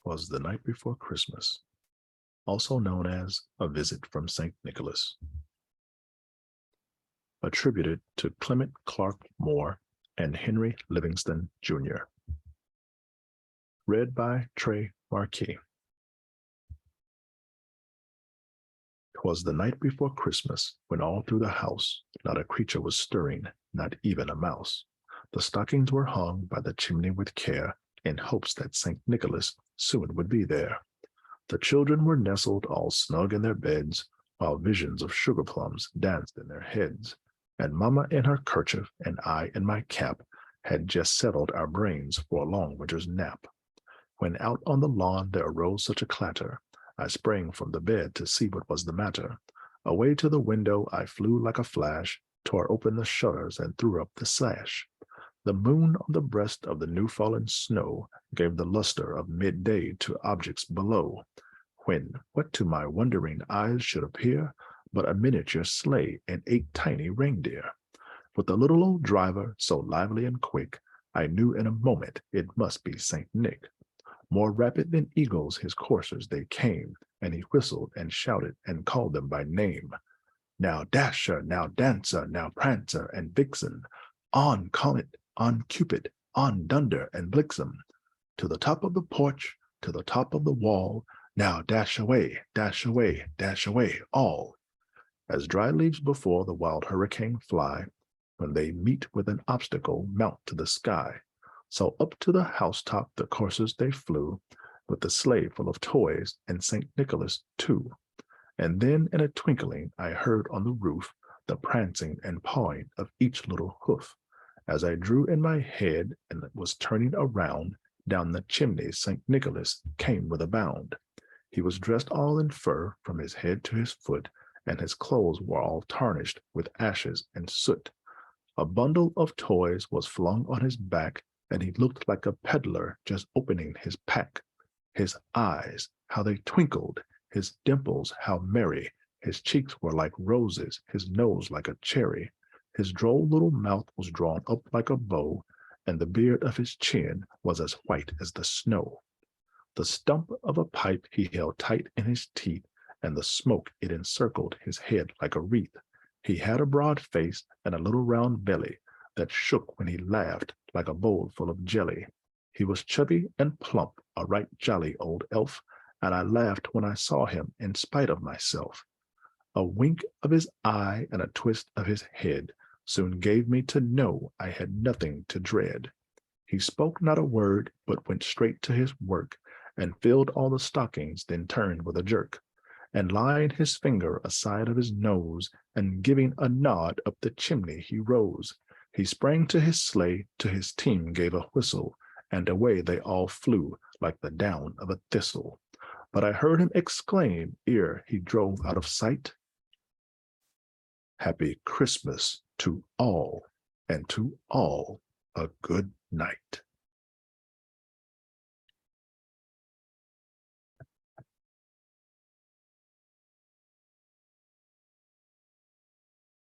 was the night before Christmas, also known as A Visit from St. Nicholas, attributed to Clement Clarke Moore and Henry Livingston, Jr. Read by Tre Marquis. 'Twas the night before Christmas, when all through the house not a creature was stirring, not even a mouse. The stockings were hung by the chimney with care, in hopes that St. Nicholas soon would be there. The children were nestled all snug in their beds, while visions of sugar plums danced in their heads. And Mamma in her kerchief and I in my cap had just settled our brains for a long winter's nap. When out on the lawn there arose such a clatter, I sprang from the bed to see what was the matter. Away to the window I flew like a flash, tore open the shutters and threw up the sash. The moon on the breast of the new-fallen snow gave the luster of midday to objects below, when what to my wondering eyes should appear but a miniature sleigh and 8 tiny reindeer. With a little old driver so lively and quick, I knew in a moment it must be St. Nick. More rapid than eagles his coursers they came, and he whistled and shouted and called them by name. Now Dasher, now Dancer, now Prancer and Vixen, on Comet, on Cupid, on Dunder and Blixen, to the top of the porch, to the top of the wall, now dash away, dash away, dash away, all. As dry leaves before the wild hurricane fly, when they meet with an obstacle mount to the sky, so up to the housetop the coursers they flew, with the sleigh full of toys and St. Nicholas too. And then in a twinkling I heard on the roof the prancing and pawing of each little hoof. As I drew in my head and was turning around, down the chimney St. Nicholas came with a bound. He was dressed all in fur from his head to his foot, and his clothes were all tarnished with ashes and soot. A bundle of toys was flung on his back, and he looked like a peddler just opening his pack. His eyes, how they twinkled, his dimples, how merry, his cheeks were like roses, his nose like a cherry. His droll little mouth was drawn up like a bow, and the beard of his chin was as white as the snow. The stump of a pipe he held tight in his teeth, and the smoke it encircled his head like a wreath. He had a broad face and a little round belly that shook when he laughed like a bowl full of jelly. He was chubby and plump, a right jolly old elf, and I laughed when I saw him in spite of myself. A wink of his eye and a twist of his head soon gave me to know I had nothing to dread. He spoke not a word, but went straight to his work, and filled all the stockings, then turned with a jerk, and laying his finger aside of his nose, and giving a nod up the chimney he rose. He sprang to his sleigh, to his team gave a whistle, and away they all flew like the down of a thistle. But I heard him exclaim ere he drove out of sight, "Happy Christmas to all, and to all a good night."